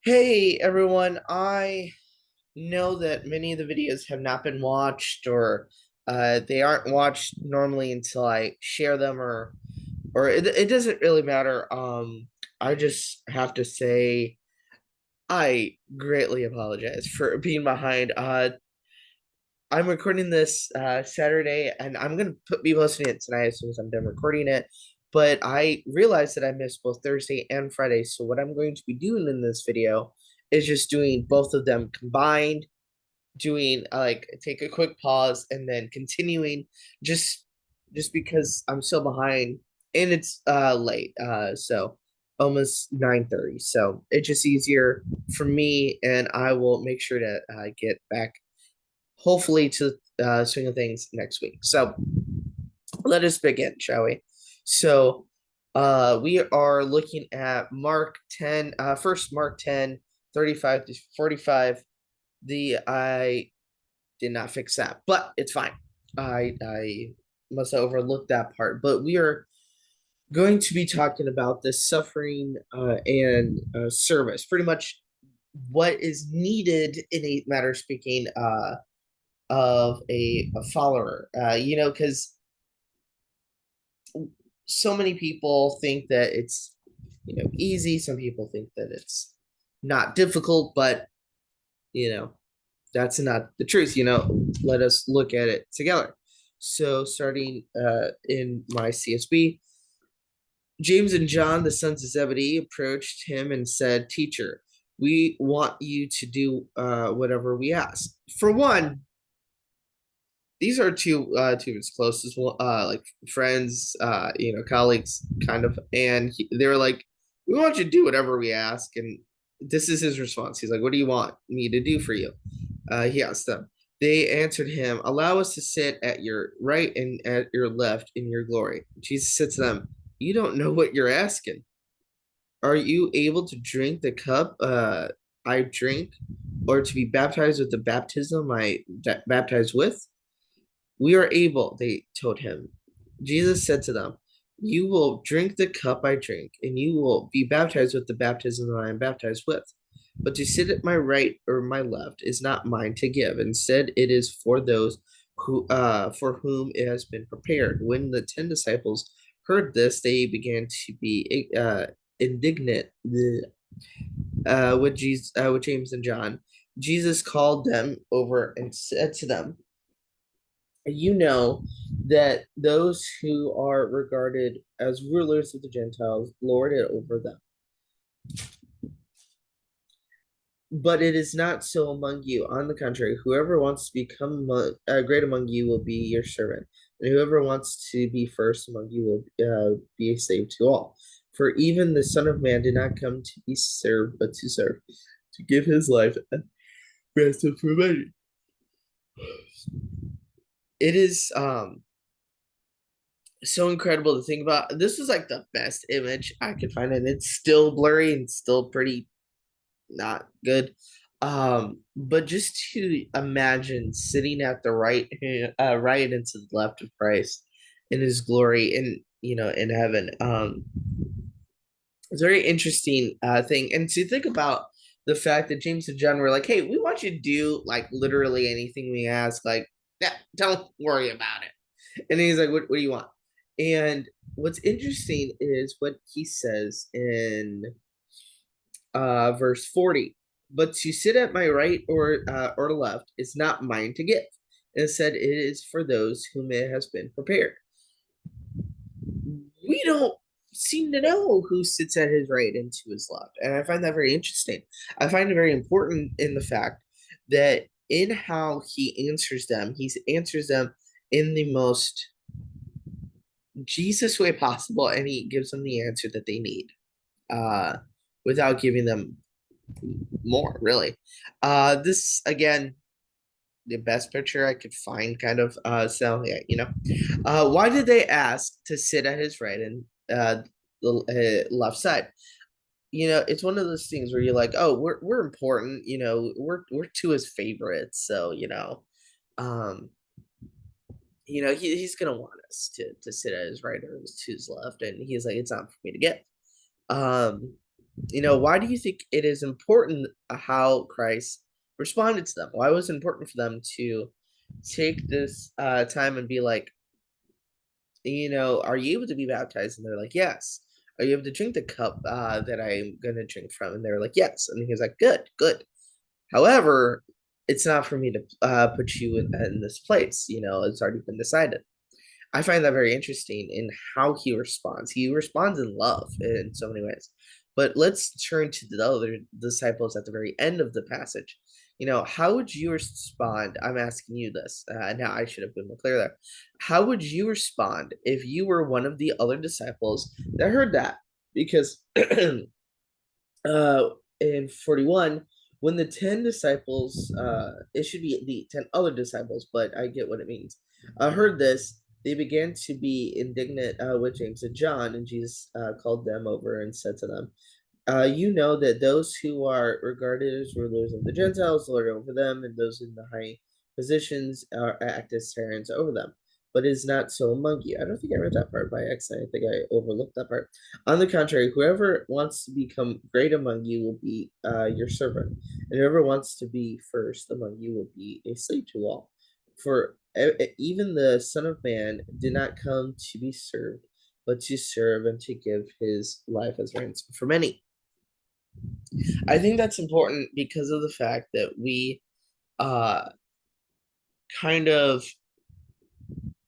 Hey everyone, I know that many of the videos have not been watched or they aren't watched normally until I share them or it doesn't really matter. I just have to say I greatly apologize for being behind. I'm recording this Saturday and I'm gonna be posting it tonight as soon as I'm done recording it. But I realized that I missed both Thursday and Friday. So what I'm going to be doing in this video is just doing both of them combined, doing like take a quick pause and then continuing just just because I'm so behind and it's late. So almost 9:30. So it's just easier for me and I will make sure to get back hopefully to swing of things next week. So let us begin, shall we? So we are looking at Mark 10, first Mark 10, 35 to 45. I did not fix that, but it's fine. I must have overlooked that part. But we are going to be talking about the suffering and service, pretty much what is needed in a matter of speaking of a follower. Because so many people think that it's easy. Some people think that it's not difficult, but you know that's not the truth. Let us look at it together. So starting in my CSB, James and John, the sons of Zebedee, approached him and said, "Teacher, we want you to do whatever we ask. For one, these are two of his closest like friends, colleagues kind of, and they were like, we want you to do whatever we ask. And this is his response. He's like, what do you want me to do for you? He asked them. They answered him, allow us to sit at your right and at your left in your glory. Jesus said to them, you don't know what you're asking. Are you able to drink the cup I drink, or to be baptized with the baptism I baptized with? We are able, they told him. Jesus said to them, you will drink the cup I drink, and you will be baptized with the baptism that I am baptized with. But to sit at my right or my left is not mine to give. Instead, it is for those for whom it has been prepared. When the 10 disciples heard this, they began to be indignant with James and John. Jesus called them over and said to them, you know that those who are regarded as rulers of the Gentiles lord it over them. But it is not so among you. On the contrary, whoever wants to become great among you will be your servant, and whoever wants to be first among you will be a slave to all. For even the Son of Man did not come to be served, but to serve, to give his life a ransom for many. It is so incredible to think about. This is like the best image I could find, and it's still blurry and still pretty not good. But just to imagine sitting at the right and to the left of Christ in His glory, in in heaven. It's a very interesting thing, and to think about the fact that James and John were like, "Hey, we want you to do like literally anything we ask. Like, yeah, don't worry about it." And he's like, what do you want? And what's interesting is what he says in verse 40. But to sit at my right or left is not mine to give. Instead, it is for those whom it has been prepared. We don't seem to know who sits at his right and to his left. And I find that very interesting. I find it very important in the fact that in how he answers them in the most Jesus way possible, and he gives them the answer that they need, uh, without giving them more, really. This again, the best picture I could find, kind of. So yeah, why did they ask to sit at his right and the left side? It's one of those things where you're like, oh, we're important. We're two his favorites, so um, he's gonna want us to sit at his right or to his left, and he's like, it's not for me to get. Um, Why do you think it is important how Christ responded to them? Why was it important for them to take this time and be like, are you able to be baptized? And they're like, yes. Are you able to drink the cup that I'm going to drink from? And they're like, yes. And he was like, good, good. However, it's not for me to put you in this place. It's already been decided. I find that very interesting in how he responds. He responds in love in so many ways. But let's turn to the other disciples at the very end of the passage. How would you respond? I'm asking you this. Now, I should have been more clear there. How would you respond if you were one of the other disciples that heard that? Because in 41, when the 10 disciples, it should be the 10 other disciples, but I get what it means, heard this, they began to be indignant with James and John, and Jesus called them over and said to them, you know that those who are regarded as rulers of the Gentiles lord over them, and those in the high positions act as tyrants over them. But it is not so among you. I don't think I read that part by accident. I think I overlooked that part. On the contrary, whoever wants to become great among you will be your servant, and whoever wants to be first among you will be a slave to all. For even the Son of Man did not come to be served, but to serve and to give his life as ransom for many. I think that's important because of the fact that we uh kind of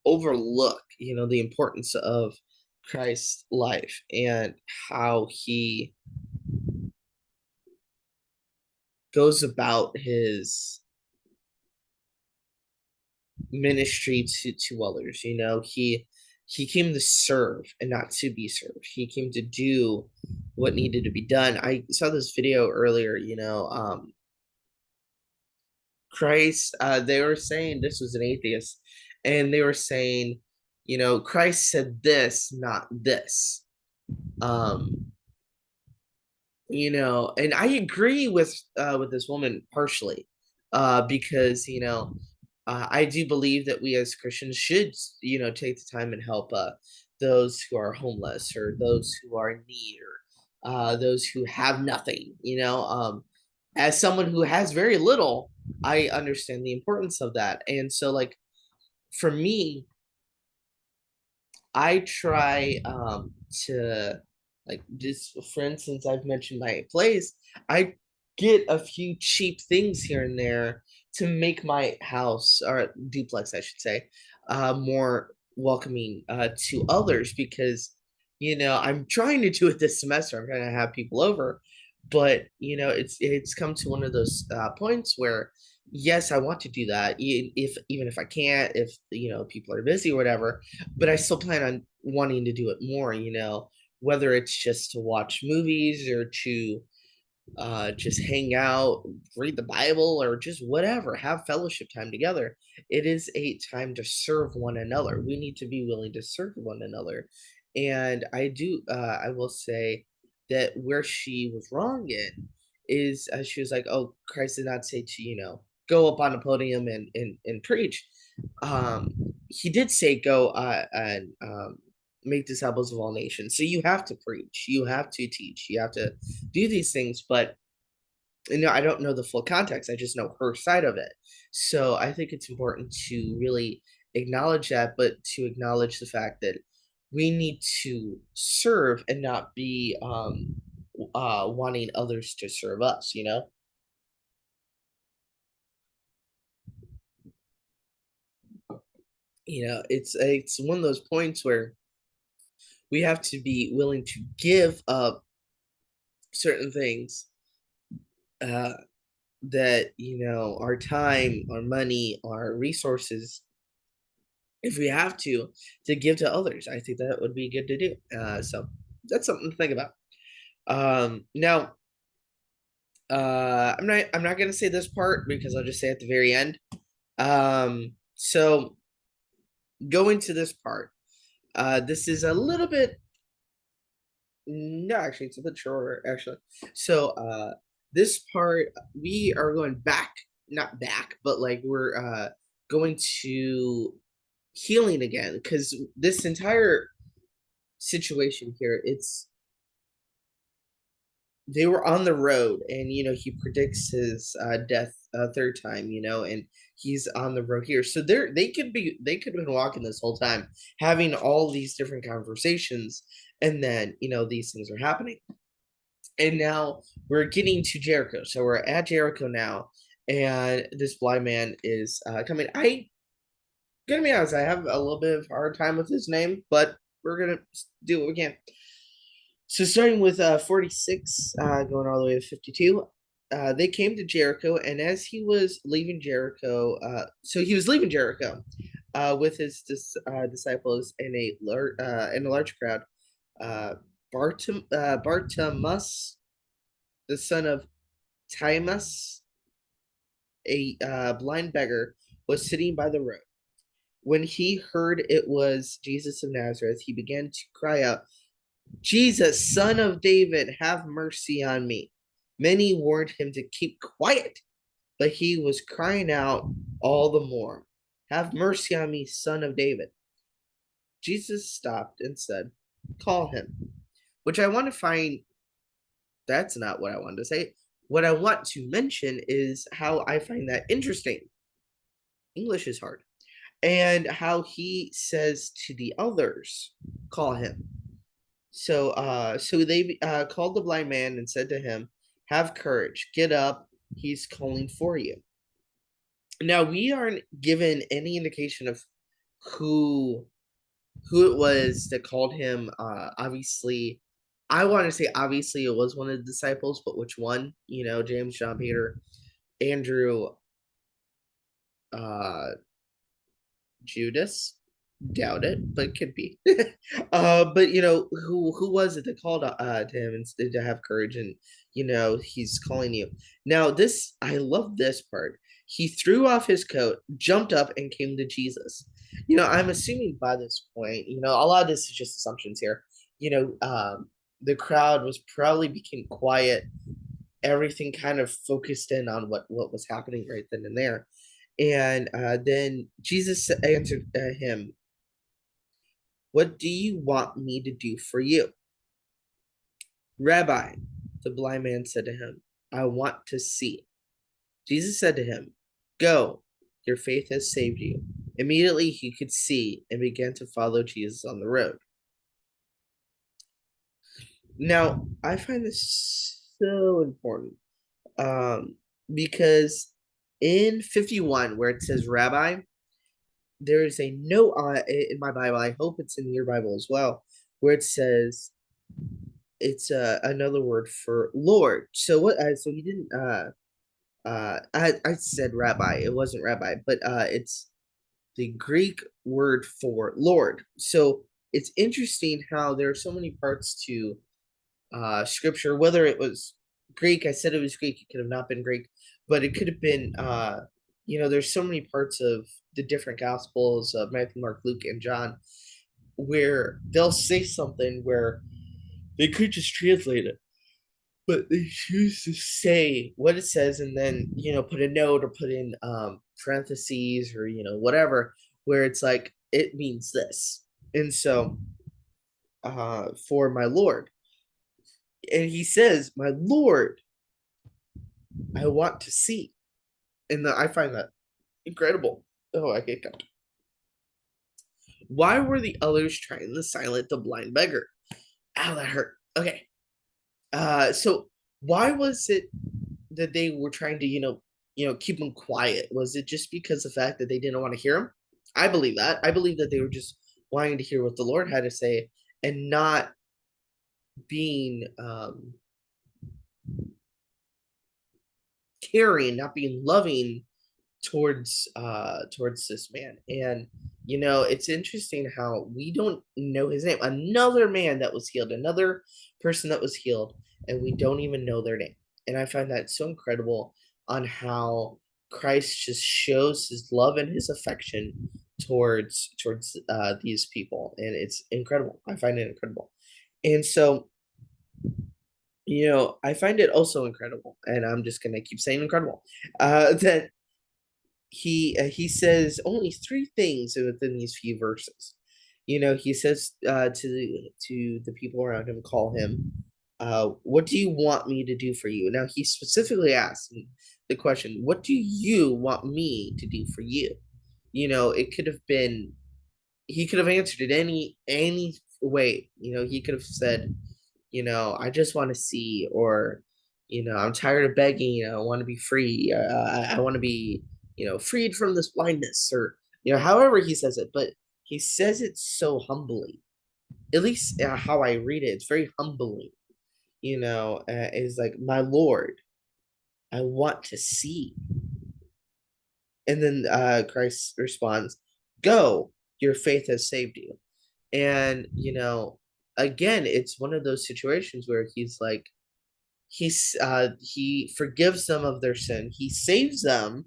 overlook, the importance of Christ's life and how he goes about his ministry to others. He came to serve and not to be served. He came to do what needed to be done. I saw this video earlier, Christ, they were saying this was an atheist, and they were saying, Christ said this, not this. Um, and I agree with this woman partially, because I do believe that we as Christians should take the time and help those who are homeless or those who are in need or those who have nothing. As someone who has very little, I understand the importance of that. And so, like, for me, I try to, like, just for instance, I've mentioned my place. I get a few cheap things here and there to make my house or duplex, I should say, more welcoming to others because I'm trying to do it this semester. I'm trying to have people over, but it's come to one of those points where yes, I want to do that. If even if I can't, if people are busy or whatever, but I still plan on wanting to do it more, whether it's just to watch movies or to just hang out, read the Bible, or just whatever, have fellowship time together. It is a time to serve one another. We need to be willing to serve one another. And I will say that where she was wrong in is she was like, oh, Christ did not say to, go up on a podium and preach. He did say go and make disciples of all nations. So you have to preach, you have to teach, you have to do these things. But I don't know the full context. I just know her side of it. So I think it's important to really acknowledge that, but to acknowledge the fact that we need to serve and not be wanting others to serve us. It's one of those points where we have to be willing to give up certain things uh, that our time, our money, our resources, if we have to give to others. I think that would be good to do. So that's something to think about. Now, I'm not gonna say this part because I'll just say at the very end. So going to this part, this is a little bit. No, actually, it's a bit shorter. Actually, so this part we are going back, not back, but like we're going to healing again because this entire situation here, it's they were on the road, and he predicts his death a third time, and he's on the road here. So they could have been walking this whole time, having all these different conversations, and then these things are happening. And now we're getting to Jericho. So we're at Jericho now, and this blind man is coming. I gonna be honest, I have a little bit of a hard time with his name, but we're gonna do what we can. So starting with 46, going all the way to 52, they came to Jericho, and as he was leaving Jericho, so he was leaving Jericho with his disciples in a large crowd. Uh, Bartimaeus, the son of Timaeus, a blind beggar, was sitting by the road. When he heard it was Jesus of Nazareth, he began to cry out, "Jesus, son of David, have mercy on me." Many warned him to keep quiet, but he was crying out all the more, "Have mercy on me, son of David." Jesus stopped and said, "Call him." Which I want to find, that's not what I wanted to say. What I want to mention is how I find that interesting. English is hard. And how he says to the others, "Call him." So they called the blind man and said to him, "Have courage, get up, he's calling for you." Now we aren't given any indication of who who it was that called him. Obviously, I want to say obviously it was one of the disciples, but which one? James, John, Peter, Andrew, uh, Judas. Doubt it, but it could be. But who was it that called to him and to have courage, and he's calling you. Now this, I love this part. He threw off his coat, jumped up, and came to Jesus. I'm assuming by this point, a lot of this is just assumptions here. The crowd was probably became quiet. Everything kind of focused in on what was happening right then and there. And then Jesus answered him, "What do you want me to do for you?" "Rabbi," the blind man said to him, "I want to see." Jesus said to him, "Go, your faith has saved you." Immediately he could see and began to follow Jesus on the road. Now, I find this so important um, because in 51, where it says rabbi, there is a note in my Bible. I hope it's in your Bible as well, where it says it's another word for Lord. So what? So he didn't. I said rabbi. It wasn't rabbi, but it's the Greek word for Lord. So it's interesting how there are so many parts to scripture. Whether it was Greek, I said it was Greek. It could have not been Greek, but it could have been. There's so many parts of the different gospels of Matthew, Mark, Luke, and John where they'll say something where they could just translate it, but they choose to say what it says and then, put a note or put in parentheses or, whatever, where it's like, it means this. And so, for my Lord, and he says, "My Lord, I want to see." And I find that incredible. Oh, I get that. Why were the others trying to silence the blind beggar? Ow, that hurt. Okay. So why was it that they were trying to, keep him quiet? Was it just because of the fact that they didn't want to hear him? I believe that. I believe that they were just wanting to hear what the Lord had to say and not being caring, not being loving towards this man. And it's interesting how we don't know his name. Another man that was healed, another person that was healed, and we don't even know their name. And I find that so incredible on how Christ just shows his love and his affection towards these people, and it's incredible. I find it incredible. And so, I find it also incredible, and I'm just gonna keep saying incredible, that he says only three things within these few verses. He says to the people around him, "Call him." what do you want me to do for you? Now he specifically asked the question, what do you want me to do for you? It could have been, he could have answered it any way. He could have said, I just want to see, or, I'm tired of begging, I want to be free. I want to be, freed from this blindness, or, however he says it, but he says it so humbly. At least how I read it, it's very humbling. Is like, my Lord, I want to see. And then Christ responds, go, your faith has saved you. And, again, it's one of those situations where he's like, he forgives them of their sin, he saves them.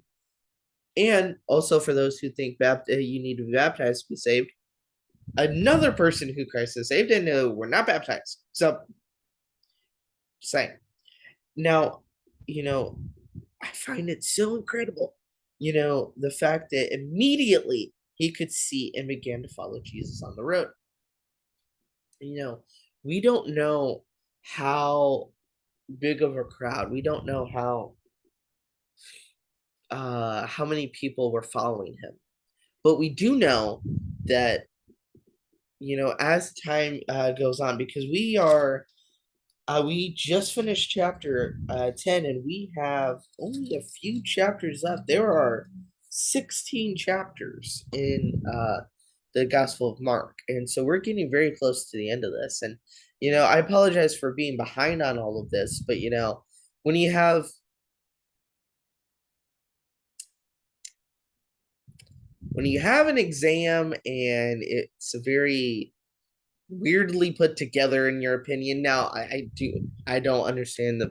And also, for those who think you need to be baptized to be saved, another person who Christ has saved and were not baptized. So, same. Now, you know, I find it so incredible, the fact that immediately he could see and began to follow Jesus on the road. You know, we don't know how big of a crowd, we don't know how many people were following him, but we do know that, as time goes on, because we just finished chapter 10, and we have only a few chapters left. There are 16 chapters in the Gospel of Mark. And so we're getting very close to the end of this. And, I apologize for being behind on all of this, but, when you have an exam and it's a very weirdly put together, in your opinion. Now, I don't understand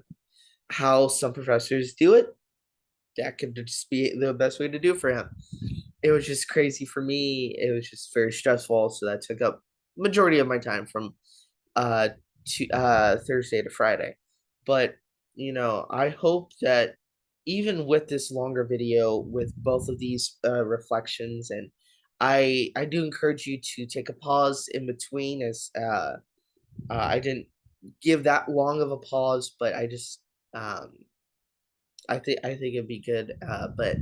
how some professors do it. That could just be the best way to do for him. It was just crazy for me. It was just very stressful. So that took up majority of my time from uh Thursday to Friday. But I hope that even with this longer video, with both of these reflections, and I do encourage you to take a pause in between, as I didn't give that long of a pause, but um I think it'd be good. But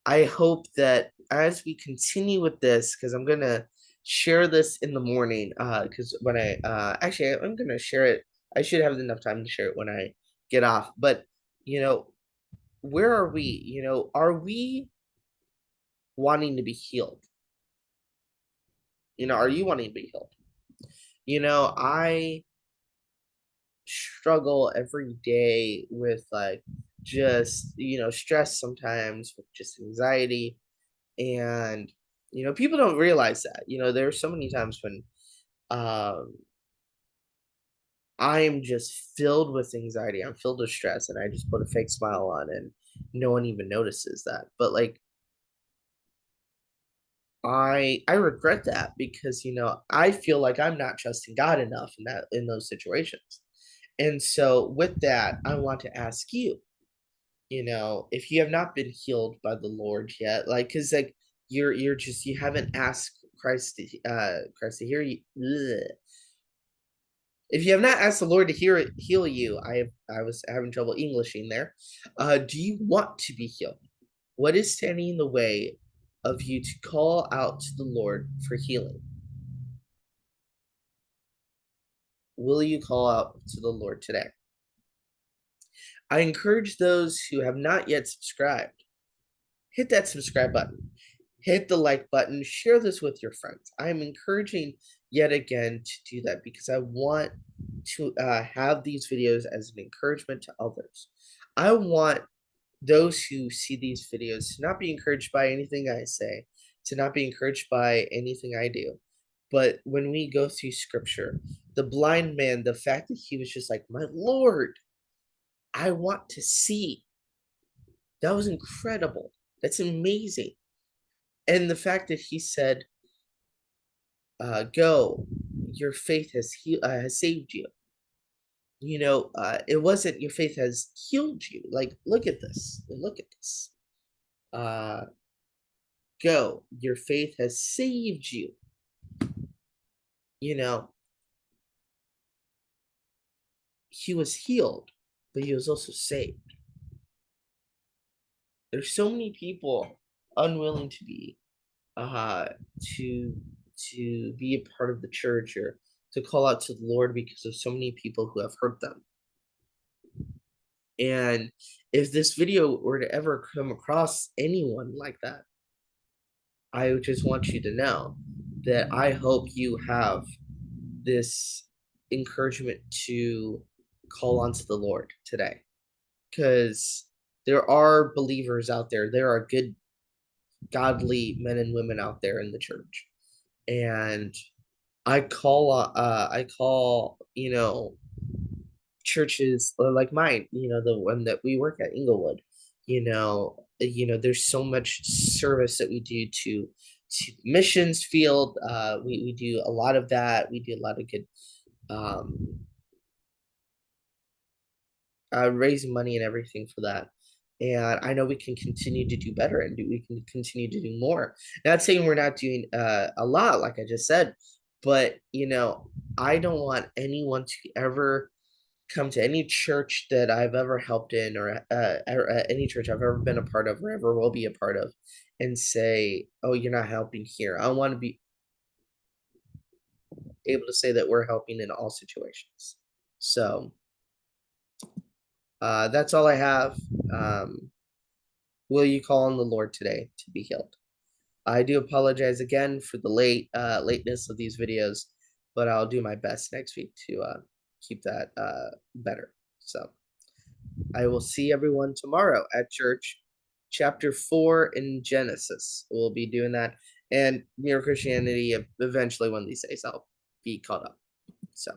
I hope that as we continue with this, because I'm gonna share this in the morning. Because when I'm gonna share it. I should have enough time to share it when I get off. But you know, where are we? Are we wanting to be healed? Are you wanting to be healed? I struggle every day with, like, just stress, sometimes with just anxiety. And people don't realize that. There are so many times when um I am just filled with anxiety, I'm filled with stress, and I just put a fake smile on, and no one even notices that. But, like, I regret that, because I feel like I'm not trusting God enough in those situations. And so with that, I want to ask you, if you have not been healed by the Lord yet, like, because, like, you haven't asked Christ to hear you. Ugh. If you have not asked the Lord to heal you, I was having trouble Englishing there. Do you want to be healed? What is standing in the way of you to call out to the Lord for healing? Will you call out to the Lord today? I encourage those who have not yet subscribed, hit that subscribe button, hit the like button, share this with your friends. I am encouraging yet again to do that, because I want to have these videos as an encouragement to others. I want those who see these videos to not be encouraged by anything I say, to not be encouraged by anything I do. But when we go through scripture, the blind man, the fact that he was just like, my Lord, I want to see. That was incredible. That's amazing. And the fact that he said, go, your faith has saved you. It wasn't your faith has healed you. Like, look at this. Look at this. Uh, go, your faith has saved you. You know, he was healed, but he was also saved. There's so many people unwilling to be uh to to be a part of the church or to call out to the Lord because of so many people who have hurt them. And if this video were to ever come across anyone like that, I just want you to know that I hope you have this encouragement to call onto the Lord today. Because there are believers out there, there are good, godly men and women out there in the church. And I call, churches like mine, the one that we work at, Inglewood. There's so much service that we do to the missions field. We do a lot of that. We do a lot of good um raising money and everything for that. And I know we can continue to do better and we can continue to do more. Not saying we're not doing a lot, like I just said, but I don't want anyone to ever come to any church that I've ever helped in or any church I've ever been a part of or ever will be a part of and say, oh, you're not helping here. I want to be able to say that we're helping in all situations. So that's all I have. Um, will you call on the Lord today to be healed? I do apologize again for the lateness of these videos, but I'll do my best next week to keep that better. So I will see everyone tomorrow at church, chapter 4 in Genesis. We'll be doing that, and Mere Christianity eventually one of these days I'll be caught up. So.